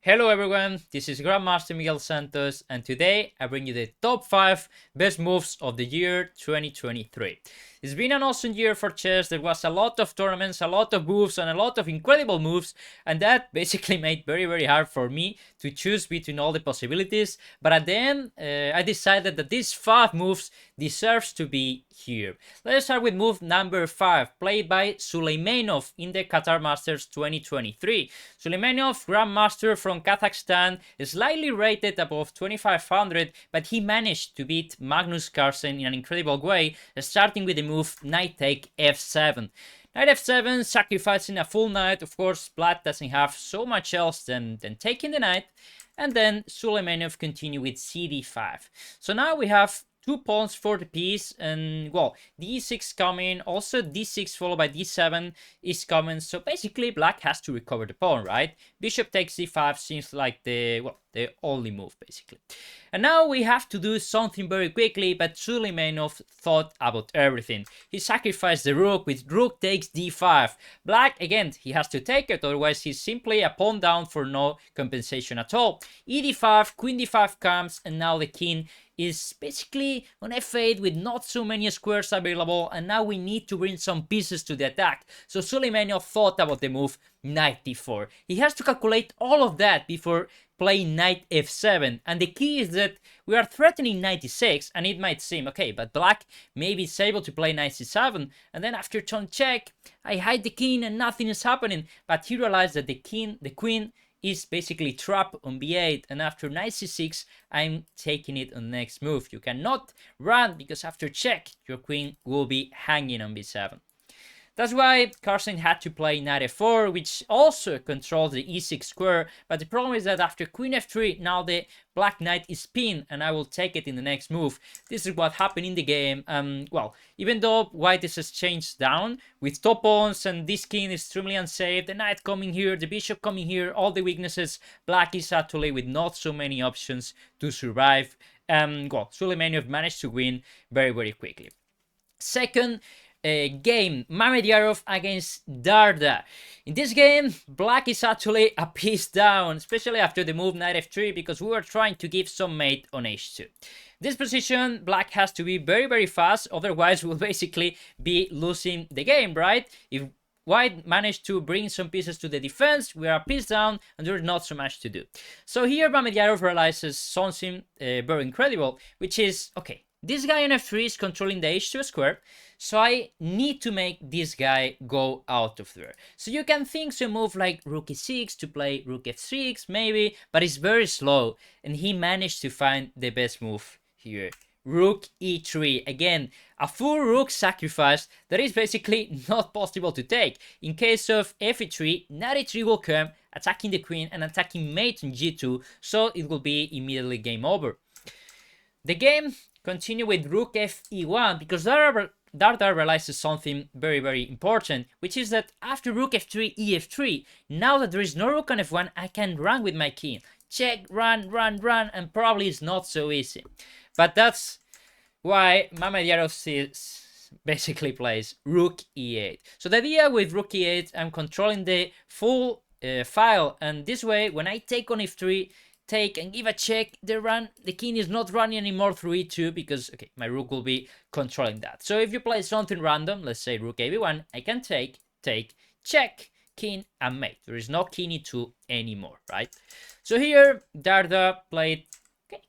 Hello everyone, this is Grandmaster Miguel Santos, and today I bring you the top 5 best moves of the year 2023. It's been an awesome year for chess. There was a lot of tournaments, a lot of moves, and a lot of incredible moves, and that basically made very hard for me to choose between all the possibilities. But at the end, I decided that these 5 moves deserves to be here. Let's start with move number 5, played by Suleymanov in the Qatar Masters 2023. Suleymanov, Grandmaster from Kazakhstan, slightly rated above 2500, but he managed to beat Magnus Carlsen in an incredible way, starting with the move knight take f7. Knight f7, sacrificing a full knight. Of course, black doesn't have so much else than taking the knight. And then Suleymanov continue with cd5. So now we have 2 pawns for the piece, and well, d6 coming, also d6 followed by d7 is coming, so basically black has to recover the pawn, right? Bishop takes d5 seems like the only move, basically. And now we have to do something very quickly, but Suleymanov thought about everything. He sacrificed the rook with rook takes d5. Black, again, he has to take it, otherwise he's simply a pawn down for no compensation at all. E d5, queen d5 comes, and now the king is basically on f8 with not so many squares available, and now we need to bring some pieces to the attack. So Suleymanov thought about the move knight d4. He has to calculate all of that before playing knight f7, and the key is that we are threatening knight d6, and it might seem okay, but black maybe is able to play knight c7, and then after pawn check, I hide the king and nothing is happening, but he realized that the queen is basically trapped on b8, and after knight c6, I'm taking it on next move. You cannot run, because after check, your queen will be hanging on b7. That's why Carlsen had to play knight f4, which also controls the e6 square, but the problem is that after queen f3, now the black knight is pinned, and I will take it in the next move. This is what happened in the game. Well, even though white is changed down with top pawns, and this king is extremely unsafe, the knight coming here, the bishop coming here, all the weaknesses, black is actually with not so many options to survive. Well, Suleymanov managed to win very quickly. Second game, Mamedov against Darda. In this game, black is actually a piece down, especially after the move knight f3, because we were trying to give some mate on h2. This position, black has to be very fast, otherwise we'll basically be losing the game, right? If white managed to bring some pieces to the defense, we are a piece down, and there's not so much to do. So here Mamedov realizes something very incredible, which is, okay, this guy on f3 is controlling the h2 square, so I need to make this guy go out of there. So you can think some move like rook e6 to play rook f6 maybe, but it's very slow, and he managed to find the best move here. Rook e3, again, a full rook sacrifice that is basically not possible to take. In case of f3, knight e3 will come, attacking the queen and attacking mate on g2, so it will be immediately game over. The game continue with rook fe1, because Darda realizes something very important, which is that after rook f3, ef3, now that there is no rook on f1, I can run with my king. Check, run, and probably it's not so easy. But that's why Mamedov basically plays rook e8. So the idea with rook e8, I'm controlling the full file, and this way, when I take on f3, take and give a check, the king is not running anymore through e2, because okay, my rook will be controlling that. So if you play something random, let's say rook ab1, I can take, check, king and mate. There is no king e2 anymore, right? So here Darda played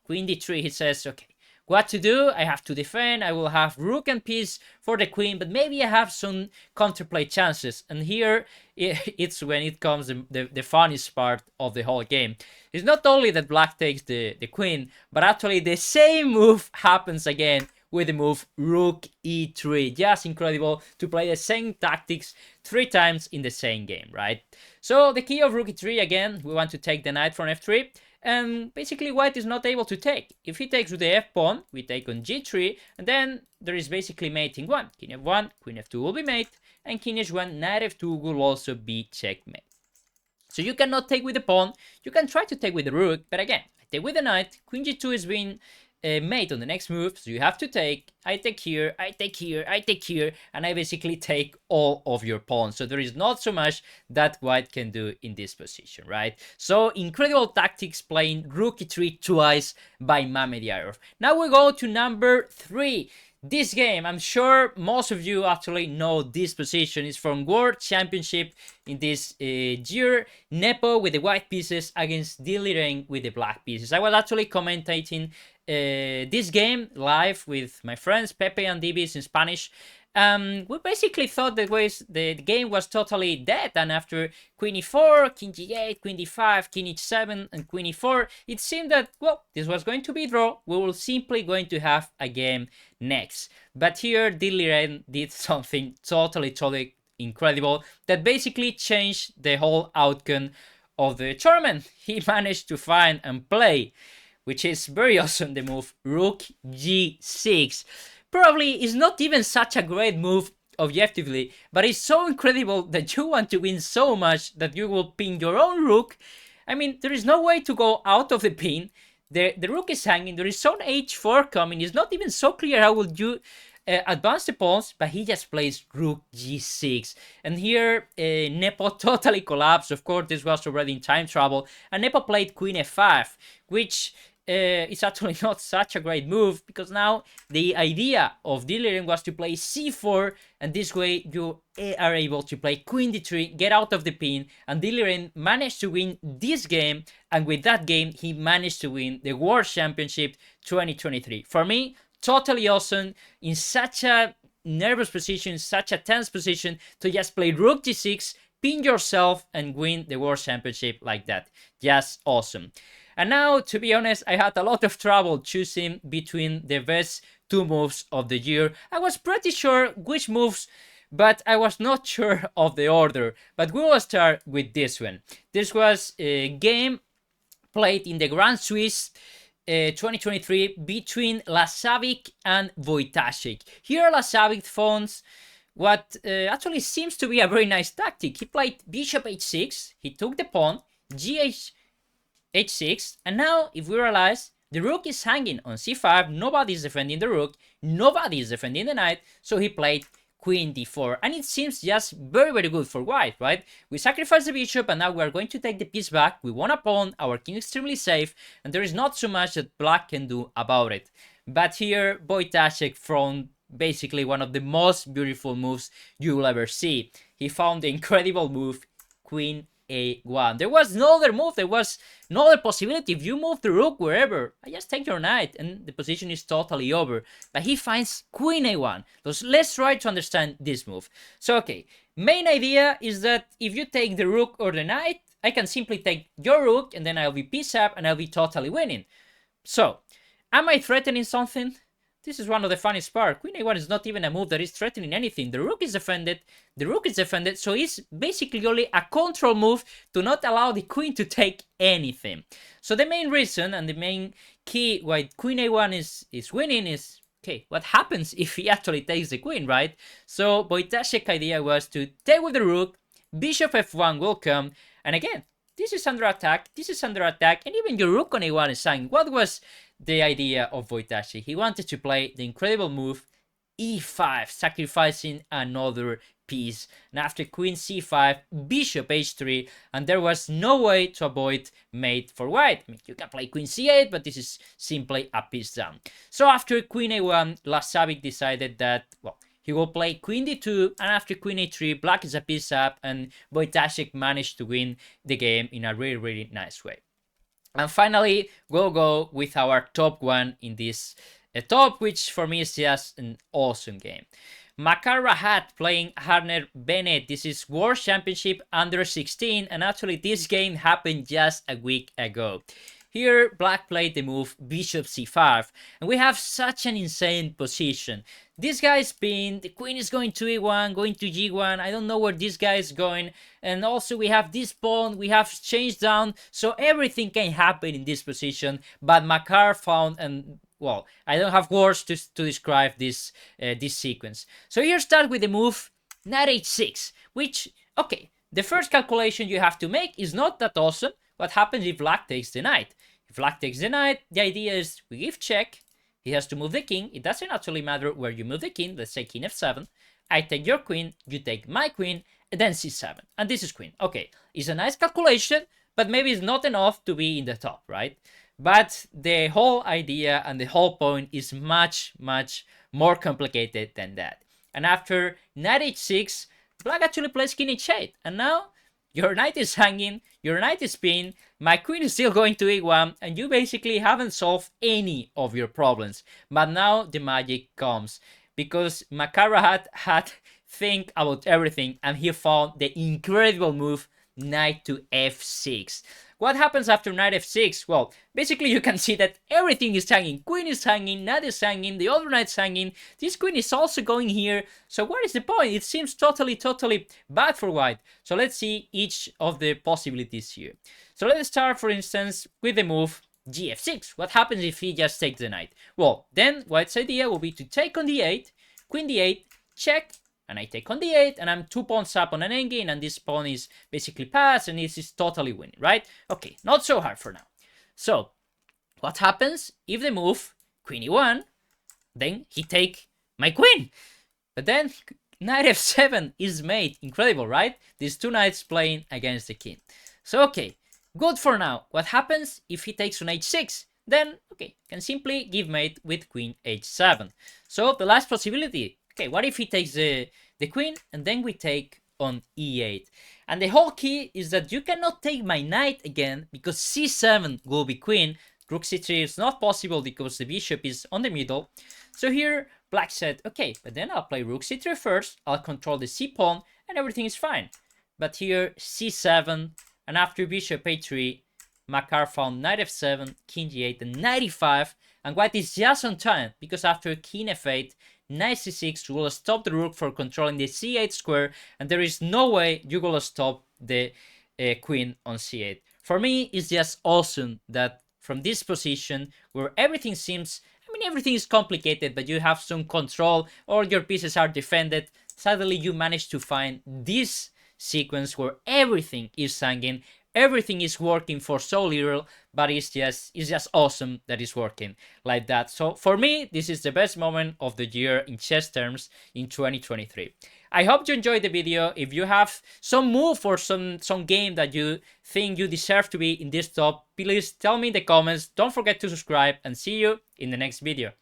queen d3. He says, okay, what to do? I have to defend. I will have rook and piece for the queen, but maybe I have some counterplay chances. And here it's when it comes the funniest part of the whole game. It's not only that black takes the queen, but actually the same move happens again with the move rook e3. Just incredible to play the same tactics 3 times in the same game, right? So the key of rook e3, again, we want to take the knight from f3. And basically white is not able to take. If he takes with the f-pawn, we take on g3, and then there is basically mating 1. King f1, queen f2 will be mate, and king h1, knight f2 will also be checkmate. So you cannot take with the pawn, you can try to take with the rook, but again, I take with the knight, queen g2 is being mate on the next move, so you have to take. I take here, I take here, I take here, and I basically take all of your pawns. So there is not so much that white can do in this position, right? So incredible tactics playing rook e3 twice by Mamedov. Now we go to number 3. This game, I'm sure most of you actually know this position. Is from World Championship in this year. Nepo with the white pieces against Liren with the black pieces. I was actually commentating this game live with my friends Pepe and Dibis in Spanish. We basically thought that the game was totally dead, and after queen e4, king g8, queen d5, king h7, and queen e4, it seemed that, well, this was going to be draw. We were simply going to have a game next. But here, Liren did something totally incredible that basically changed the whole outcome of the tournament. He managed to find and play, which is very awesome, the move rook g6. Probably is not even such a great move objectively, but it's so incredible that you want to win so much that you will pin your own rook. I mean, there is no way to go out of the pin. The rook is hanging, there is some h4 coming, it's not even so clear how would you advance the pawns, but he just plays rook g6. And here, Nepo totally collapsed. Of course, this was already in time trouble, and Nepo played queen f5, which it's actually not such a great move, because now the idea of Liren was to play c4, and this way you are able to play queen d3, get out of the pin, and Liren managed to win this game, and with that game he managed to win the World Championship 2023. For me, totally awesome, in such a nervous position, such a tense position, to just play rook g6, pin yourself, and win the World Championship like that. Just awesome. And now, to be honest, I had a lot of trouble choosing between the best 2 moves of the year. I was pretty sure which moves, but I was not sure of the order. But we will start with this one. This was a game played in the Grand Swiss 2023 between Lasavic and Wojtaszek. Here Lasavic found what actually seems to be a very nice tactic. He played bishop h6, he took the pawn, h6, and now if we realize the rook is hanging on c5, nobody is defending the rook, nobody is defending the knight, so he played queen d4, and it seems just very good for white, right? We sacrifice the bishop, and now we are going to take the piece back. We won a pawn, our king extremely safe, and there is not so much that black can do about it. But here Wojtaszek found basically one of the most beautiful moves you will ever see. He found the incredible move queen a1. There was no other move, there was no other possibility. If you move the rook wherever, I just take your knight and the position is totally over. But he finds queen a1. So let's try to understand this move. So okay, main idea is that if you take the rook or the knight, I can simply take your rook and then I'll be piece up and I'll be totally winning. So, am I threatening something? This is one of the funniest part. Queen a1 is not even a move that is threatening anything. The rook is defended, so it's basically only a control move to not allow the queen to take anything. So the main reason and the main key why queen a1 is winning is, okay, what happens if he actually takes the queen, right? So Wojtaszek's idea was to take with the rook, bishop f1 will come, and again, this is under attack, and even your rook on a1 is saying, what was the idea of Wojtaszek? He wanted to play the incredible move e5, sacrificing another piece. And after queen c5, bishop h3, and there was no way to avoid mate for white. I mean, you can play queen c8, but this is simply a piece down. So after queen a1, Lasavic decided that, well, he will play queen d2, and after queen a3, black is a piece up, and Wojtaszek managed to win the game in a really nice way. And finally, we'll go with our top one in this top, which for me is just an awesome game. Makar Rahat playing Harner Bennett. This is World Championship Under 16, and actually this game happened just a week ago. Here, black played the move bishop c5, and we have such an insane position. This guy is pinned, the queen is going to e1, going to g1, I don't know where this guy is going, and also we have this pawn, we have change down, so everything can happen in this position, but Makar found, and well, I don't have words to describe this sequence. So here start with the move knight h6, which, okay, the first calculation you have to make is not that awesome. What happens if black takes the knight? If black takes the knight, the idea is we give check, he has to move the king. It doesn't actually matter where you move the king. Let's say king f7. I take your queen, you take my queen, and then c7. And this is queen. Okay, it's a nice calculation, but maybe it's not enough to be in the top, right? But the whole idea and the whole point is much, much more complicated than that. And after knight h6, black actually plays king h8. And now your knight is hanging, your knight is pinned, my queen is still going to e1, and you basically haven't solved any of your problems. But now the magic comes, because Makarhat had think about everything, and he found the incredible move knight to f6. What happens after knight f6? Well, basically you can see that everything is hanging. Queen is hanging, knight is hanging, the other knight's hanging. This queen is also going here. So what is the point? It seems totally bad for white. So let's see each of the possibilities here. So let's start, for instance, with the move gf6. What happens if he just takes the knight? Well, then white's idea will be to take on d8, queen d8, check, and I take on d8, and I'm 2 pawns up on an endgame, and this pawn is basically passed, and this is totally winning, right? Okay, not so hard for now. So, what happens if the move queen e1, then he take my queen? But then knight f7 is made. Incredible, right? These two knights playing against the king. So, okay, good for now. What happens if he takes on h6? Then, okay, can simply give mate with queen h7. So, the last possibility. Okay, what if he takes the queen, and then we take on e8? And the whole key is that you cannot take my knight again, because c7 will be queen. Rook c3 is not possible because the bishop is on the middle. So here, black said, okay, but then I'll play rook c3 first, I'll control the c pawn, and everything is fine. But here, c7, and after bishop a3, Makar found knight f7, king g8, and knight e5, and white is just on time, because after king f8, knight c6 will stop the rook for controlling the c8 square, and there is no way you will stop the queen on c8. For me, it's just awesome that from this position, where everything seems, I mean, everything is complicated, but you have some control, all your pieces are defended, suddenly you manage to find this sequence where everything is hanging, everything is working for so little, but it's just awesome that it's working like that. So for me, this is the best moment of the year in chess terms in 2023. I hope you enjoyed the video. If you have some move or some game that you think you deserve to be in this top, please tell me in the comments. Don't forget to subscribe, and see you in the next video.